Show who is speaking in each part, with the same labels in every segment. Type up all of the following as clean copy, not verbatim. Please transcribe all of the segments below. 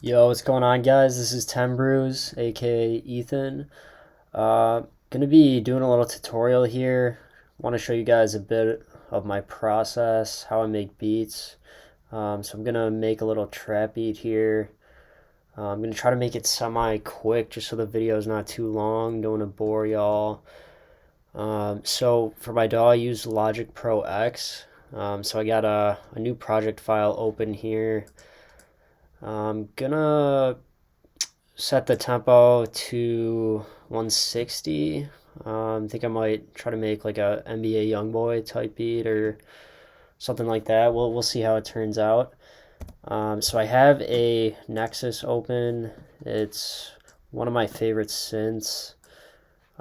Speaker 1: Yo, what's going on, guys? This is Ten Brews, aka Ethan. Gonna be doing a little tutorial here. Want to show you guys a bit of my process, how I make beats. So I'm gonna make a little trap beat here. I'm gonna try to make it semi-quick, just so the video is not too long. Don't want to bore y'all. So for my DAW, I use Logic Pro X. So I got a new project file open here. I'm gonna set the tempo to 160. I think I might try to make like a NBA Youngboy type beat or something like that. We'll see how it turns out. So I have a Nexus open. It's one of my favorite synths.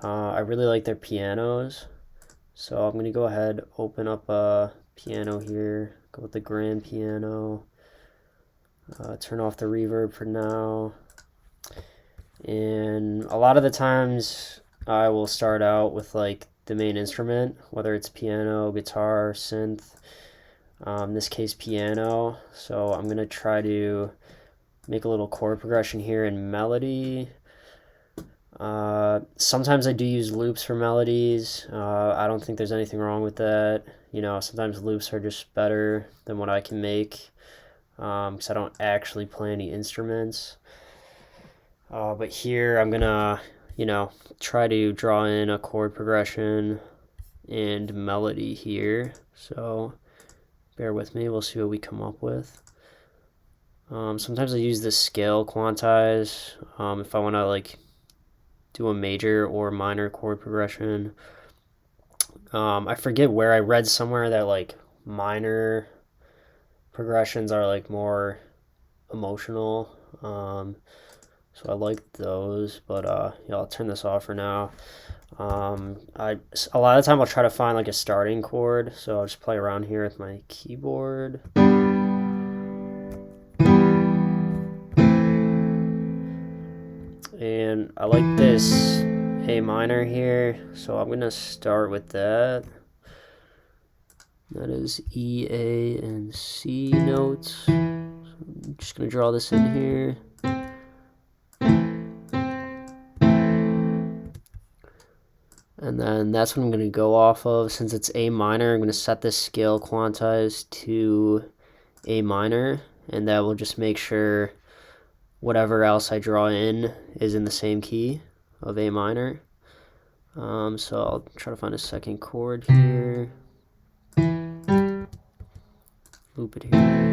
Speaker 1: I really like their pianos. So I'm gonna go ahead, open up a piano here, go with the grand piano. Turn off the reverb for now. And a lot of the times I will start out with like the main instrument, whether it's piano, guitar, synth, in this case piano. So I'm gonna try to make a little chord progression here in melody. Sometimes I do use loops for melodies. I don't think there's anything wrong with that. You know, sometimes loops are just better than what I can make, because I don't actually play any instruments. But here I'm gonna, try to draw in a chord progression and melody here. So bear with me, we'll see what we come up with. Sometimes I use the scale quantize if I want to like do a major or minor chord progression. I forget where I read somewhere that like minor progressions are like more emotional. So I like those, but yeah, I'll turn this off for now. A lot of the time I'll try to find like a starting chord, so I'll just play around here with my keyboard. And I like this A minor here, so I'm gonna start with that. That is E, A, and C notes. So I'm just gonna draw this in here. And then that's what I'm going to go off of. Since it's A minor, I'm going to set this scale quantize to A minor, and that will just make sure whatever else I draw in is in the same key of A minor. So I'll try to find a second chord here. Loop it here.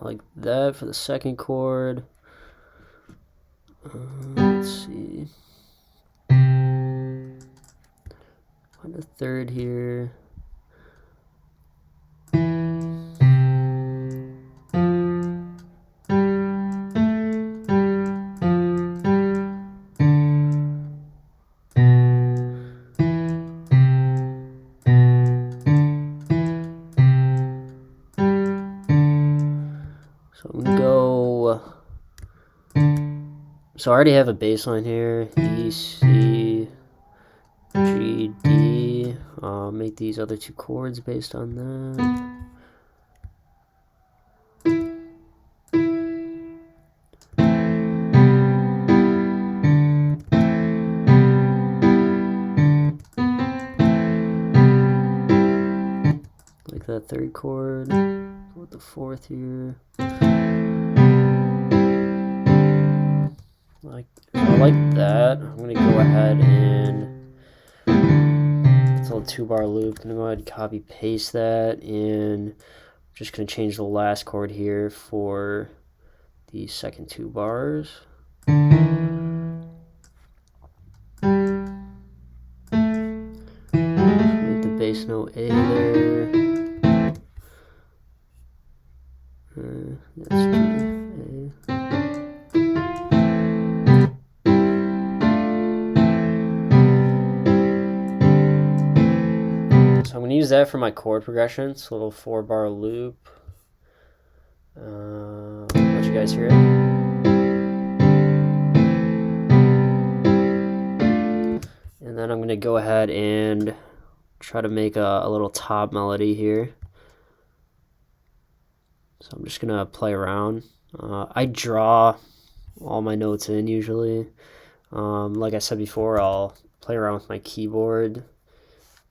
Speaker 1: Like that for the second chord. Let's see. Find a third here. So I'm gonna go. So I already have a bass line here. E, C, G, D. Make these other two chords based on that. Like that third chord. Go with the fourth here. I like that. I'm gonna go ahead and it's a little 2-bar loop. I'm gonna go ahead and copy paste that, and I'm just gonna change the last chord here for the second 2 bars. Make the bass note A there. That's G, A. So I'm going to use that for my chord progression. It's a little 4-bar loop. Let you guys hear it. And then I'm going to go ahead and try to make a little top melody here. So I'm just going to play around. I draw all my notes in usually. Like I said before, I'll play around with my keyboard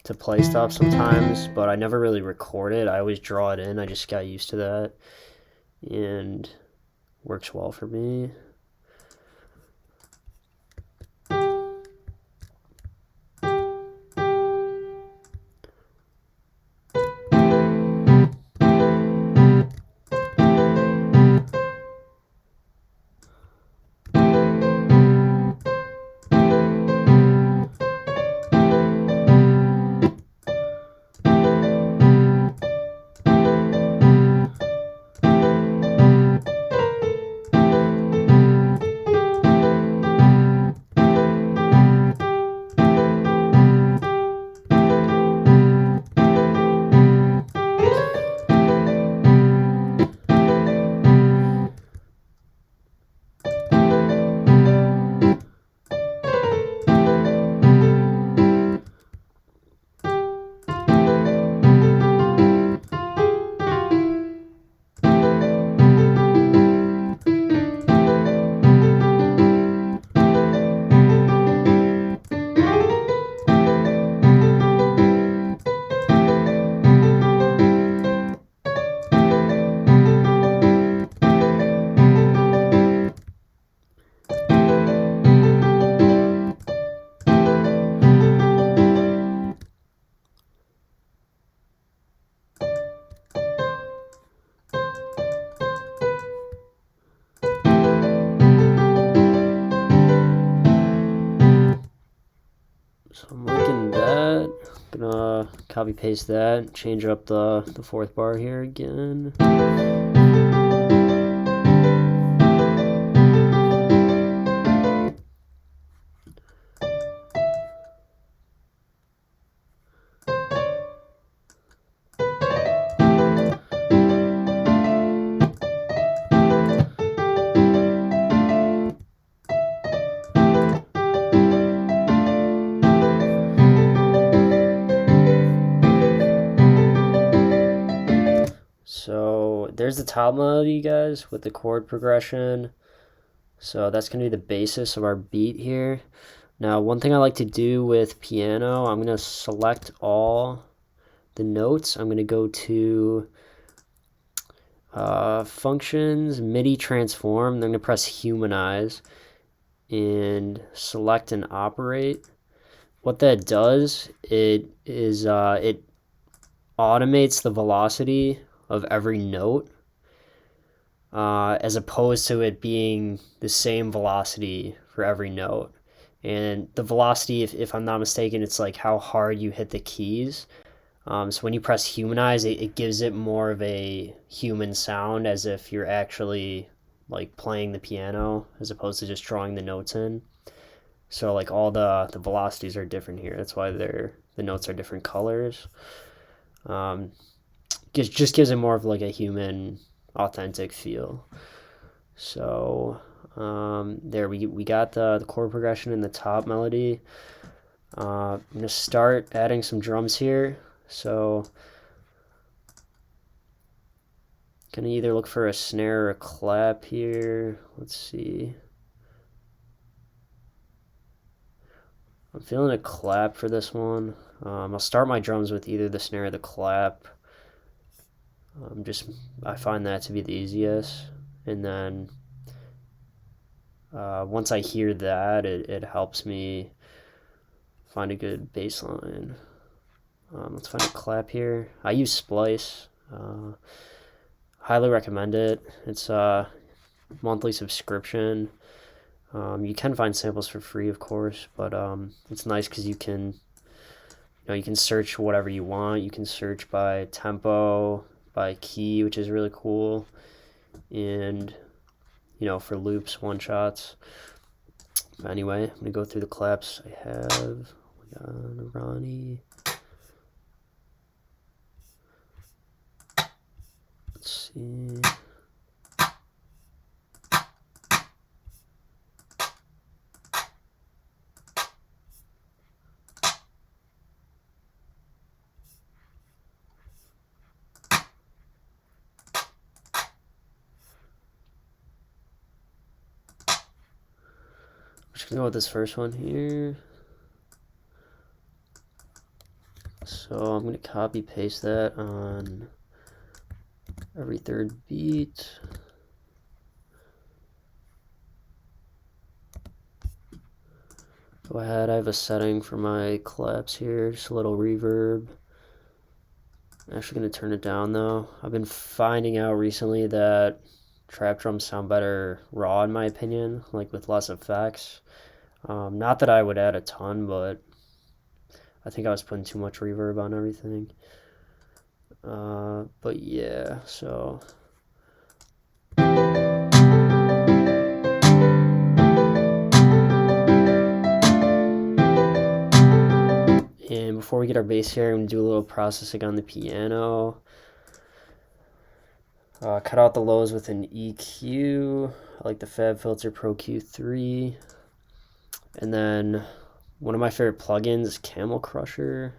Speaker 1: to play stuff sometimes, but I never really record it. I always draw it in. I just got used to that, and works well for me. So I'm liking that. I'm gonna copy paste that, change up the 4th bar here again. So there's the top melody, guys, with the chord progression. So that's going to be the basis of our beat here. Now, one thing I like to do with piano, I'm going to select all the notes. I'm going to go to functions, MIDI transform. Then I'm going to press humanize and select and operate. What that does, it automates the velocity of every note, as opposed to it being the same velocity for every note. And the velocity, if I'm not mistaken, it's like how hard you hit the keys. So when you press humanize, it gives it more of a human sound, as if you're actually like playing the piano as opposed to just drawing the notes in. So like all the velocities are different here. That's why the notes are different colors. Just gives it more of like a human, authentic feel. So there we got the chord progression and the top melody. I'm gonna start adding some drums here. So gonna either look for a snare or a clap here. Let's see. I'm feeling a clap for this one. I'll start my drums with either the snare or the clap. I find that to be the easiest, and then once I hear that, it helps me find a good bass line. Let's find a clap here. I use Splice. Highly recommend it. It's a monthly subscription. You can find samples for free, of course, but it's nice because you can search whatever you want. You can search by tempo, by key, which is really cool, and for loops, one shots. But anyway, I'm gonna go through the claps I have. We got Ronnie. see. I'm just gonna go with this first one here. So I'm gonna copy paste that on every third beat. Go ahead, I have a setting for my claps here, just a little reverb. I'm actually gonna turn it down though. I've been finding out recently that trap drums sound better raw in my opinion, like with less effects. Not that I would add a ton, but I think I was putting too much reverb on everything. But yeah, so and before we get our bass here, I'm going to do a little processing on the piano. Cut out the lows with an EQ. I like the FabFilter Pro Q3. And then one of my favorite plugins is Camel Crusher.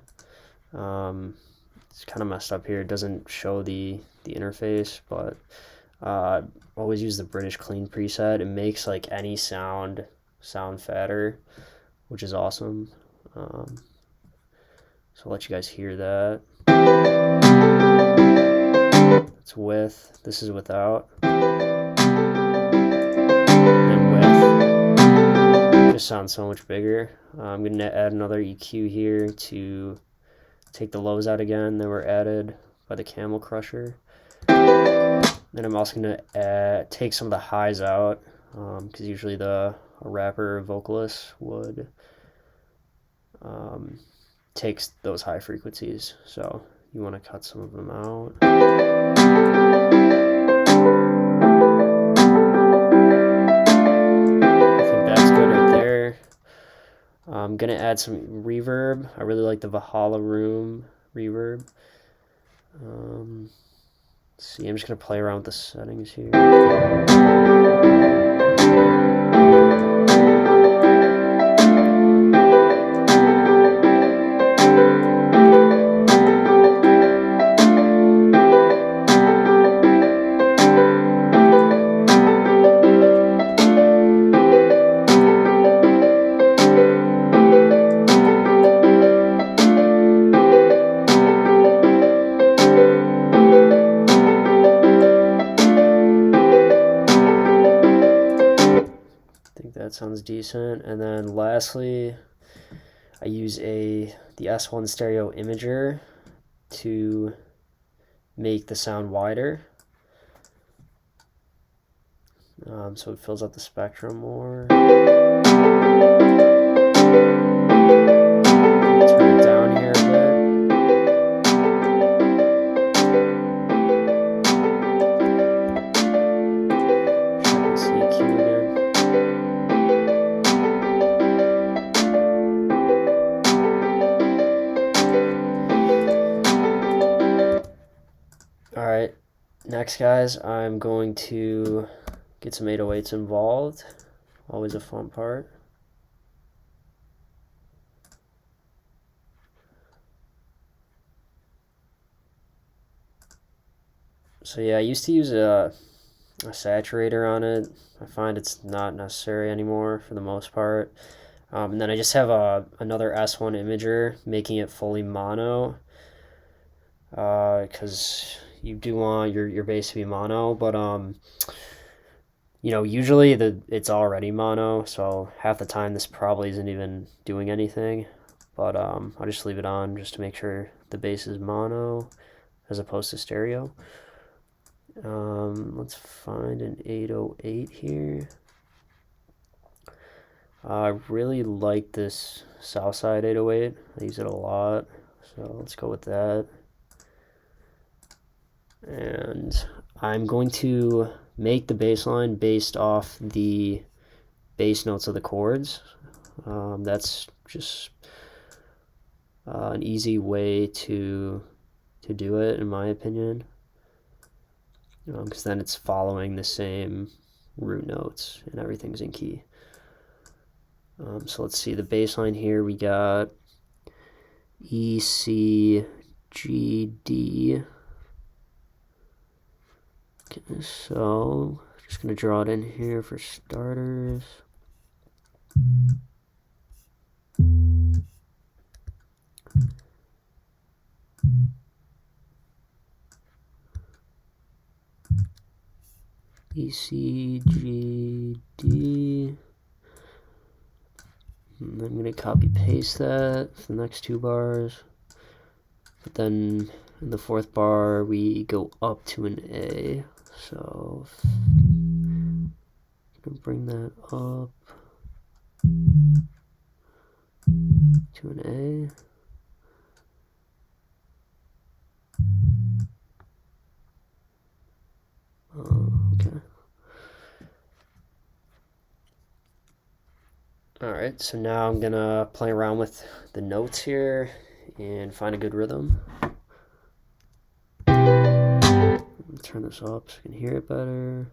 Speaker 1: It's kind of messed up here. It doesn't show the interface, but always use the British Clean preset. It makes like any sound fatter, which is awesome. So I'll let you guys hear that. It's with. This is without. And with. It just sounds so much bigger. I'm going to add another EQ here to take the lows out again that were added by the Camel Crusher. Then I'm also going to take some of the highs out, because usually a rapper or vocalist would take those high frequencies. So you want to cut some of them out. I think that's good right there. I'm going to add some reverb. I really like the Valhalla Room reverb. Let's see, I'm just going to play around with the settings here. That sounds decent. And then lastly, I use the S1 stereo imager to make the sound wider, so it fills out the spectrum more. Turn it down here a bit. Check this EQ again. Alright, next guys, I'm going to get some 808s involved. Always a fun part. So yeah, I used to use a saturator on it. I find it's not necessary anymore for the most part. And then I just have another S1 imager, making it fully mono, because you do want your bass to be mono, but you know, usually it's already mono, so half the time this probably isn't even doing anything. But I'll just leave it on just to make sure the bass is mono as opposed to stereo. Let's find an 808 here. I really like this Southside 808. I use it a lot, so let's go with that. And I'm going to make the bass line based off the bass notes of the chords. That's just an easy way to do it, in my opinion. because then it's following the same root notes and everything's in key. So let's see, the bass line here, we got E, C, G, D. Okay, so just gonna draw it in here for starters. E, C, G, D. And I'm going to copy paste that for the next two bars. But then in the fourth bar, we go up to an A. So I'm going to bring that up to an A. Okay. Alright, so now I'm gonna play around with the notes here and find a good rhythm. Turn this up so you can hear it better.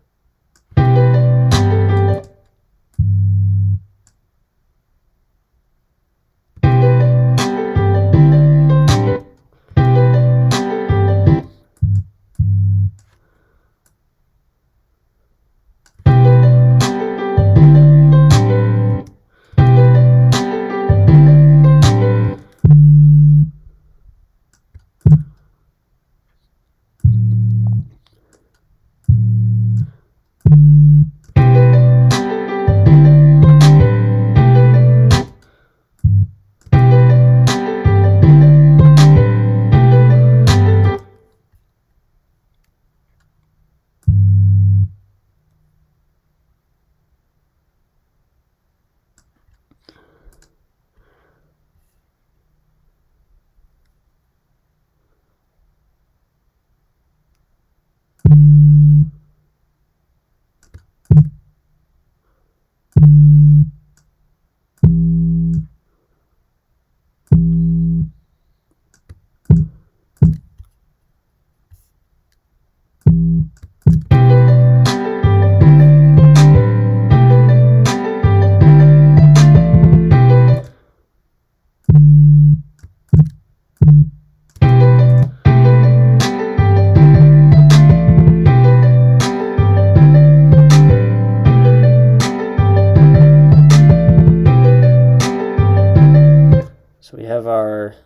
Speaker 1: So we have our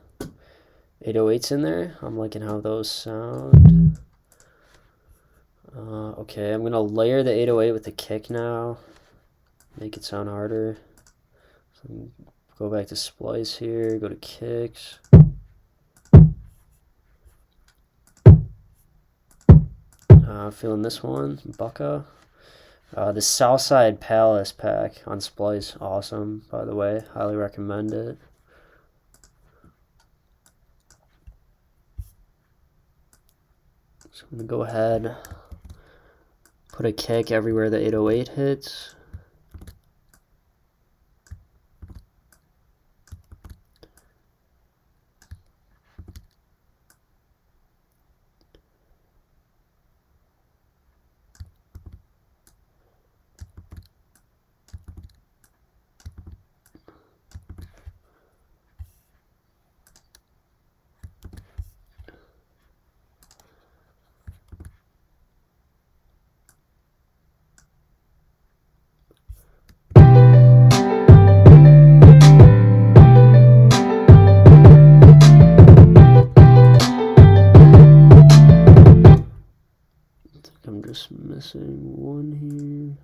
Speaker 1: 808s in there. I'm liking how those sound. Okay, I'm gonna layer the 808 with the kick now. Make it sound harder. So go back to splice here, go to kicks. Feeling this one, Bucka. The Southside Palace pack on Splice, awesome, by the way. Highly recommend it. So I'm going to go ahead, put a kick everywhere the 808 hits. I'm just missing one here.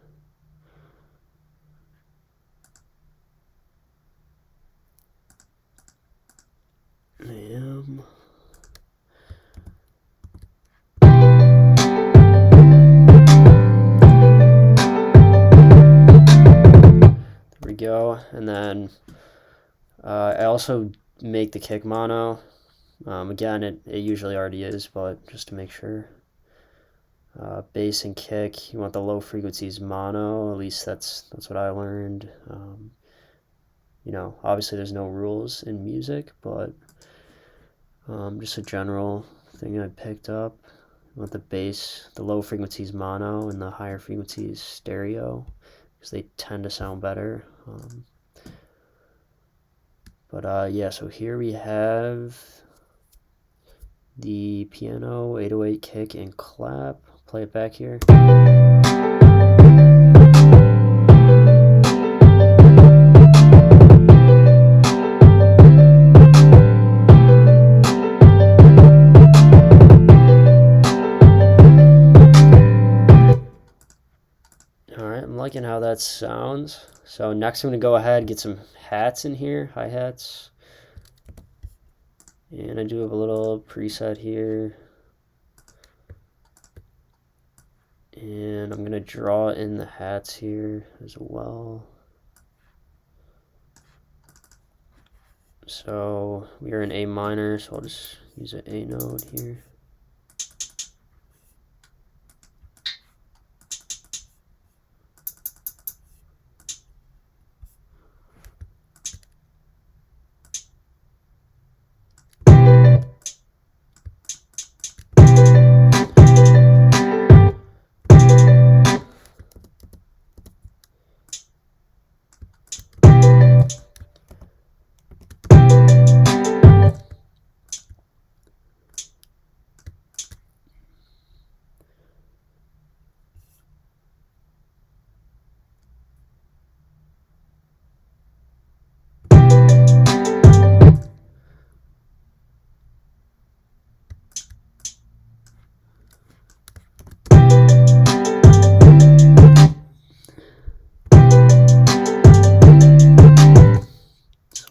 Speaker 1: I am. There we go. And then I also make the kick mono. Again, it usually already is, but just to make sure. Bass and kick, you want the low frequencies mono, at least that's what I learned. You know, obviously there's no rules in music, but just a general thing I picked up. with the bass, the low frequencies mono and the higher frequencies stereo, because they tend to sound better. Yeah, so here we have the piano, 808 kick, and clap. Play it back here. Alright, I'm liking how that sounds. So next I'm going to go ahead and get some hats in here, hi-hats. And I do have a little preset here. And I'm going to draw in the hats here as well. So we are in A minor, so I'll just use an A note here.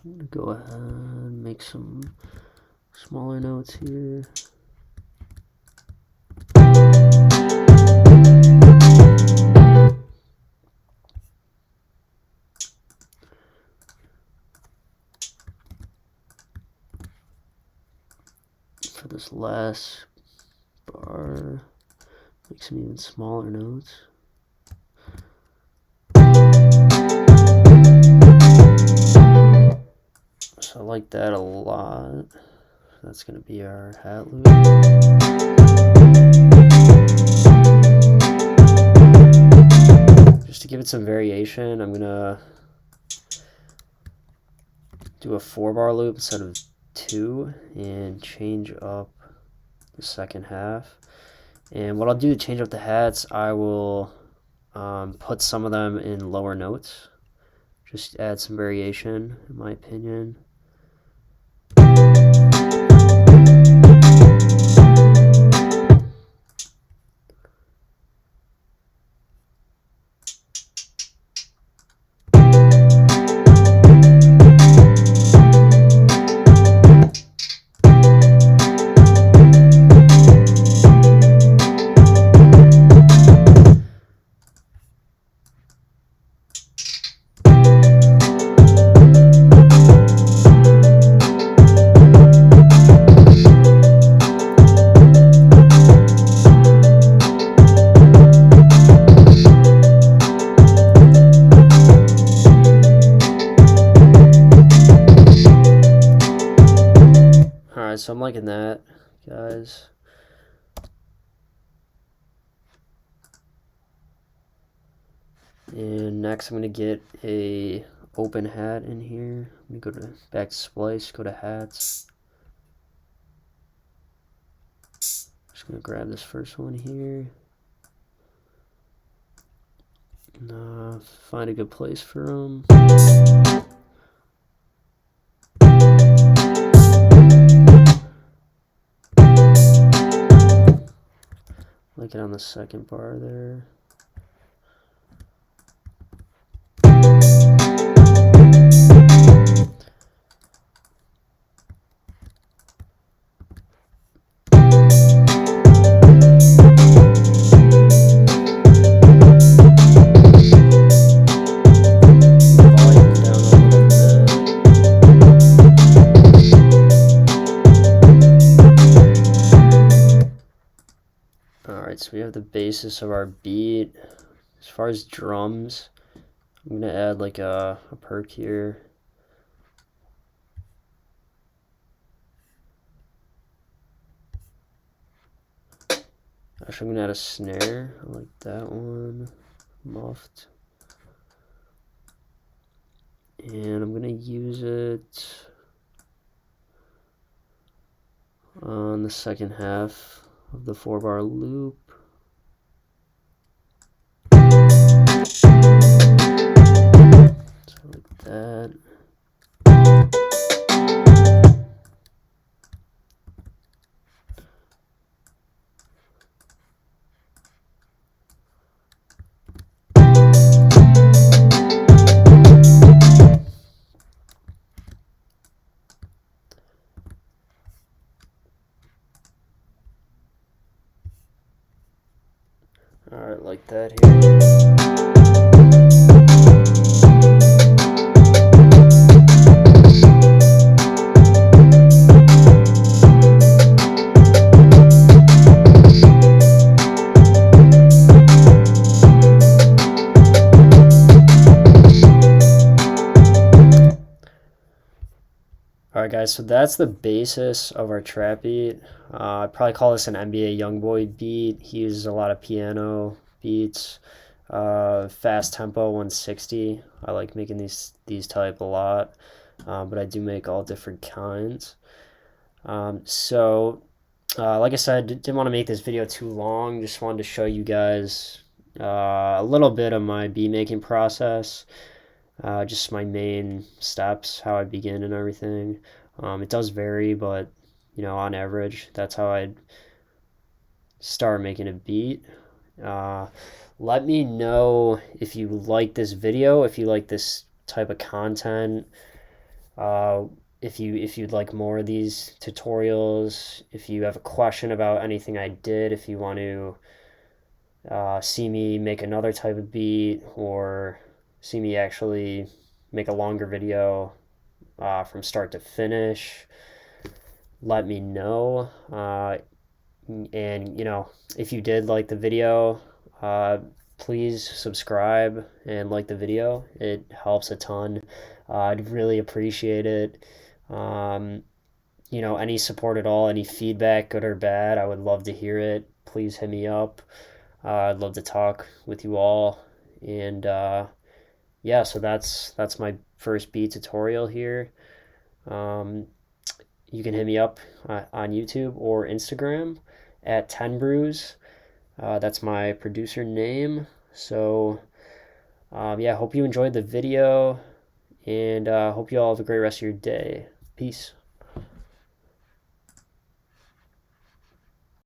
Speaker 1: I'm going to go ahead and make some smaller notes here. For this last bar, make some even smaller notes. So I like that a lot. That's going to be our hat loop. Just to give it some variation, I'm going to do a 4-bar loop instead of 2 and change up the second half. And what I'll do to change up the hats, I will put some of them in lower notes. Just add some variation, in my opinion. Alright, so I'm liking that, guys. And next I'm going to get a open hat in here. I'm going to go to back to splice, go to hats. Just going to grab this first one here. And find a good place for them. Like it on the second bar there. Alright, so we have the basis of our beat. As far as drums, I'm going to add like a perk here. Actually, I'm gonna add a snare. I like that one. Muffed. And I'm gonna use it on the second half of the 4-bar loop. So like that. Alright, like that here. Alright guys, so that's the basis of our trap beat. I'd probably call this an NBA Youngboy beat. He uses a lot of piano beats. Fast tempo 160. I like making these type a lot, but I do make all different kinds. Like I said, didn't want to make this video too long. Just wanted to show you guys a little bit of my beat making process. Just my main steps, how I begin and everything. It does vary, but on average, that's how I'd start making a beat. Let me know if you like this video, if you like this type of content, if you'd like more of these tutorials, if you have a question about anything I did, if you want to see me make another type of beat, or see me actually make a longer video from start to finish, let me know. And if you did like the video, please subscribe and like the video. It helps a ton. I'd really appreciate it. Any support at all, any feedback, good or bad, I would love to hear it. Please hit me up. I'd love to talk with you all. And yeah, so that's my first beat tutorial here. You can hit me up on YouTube or Instagram at 10 brews. That's my producer name. So yeah, hope you enjoyed the video, and hope you all have a great rest of your day. Peace.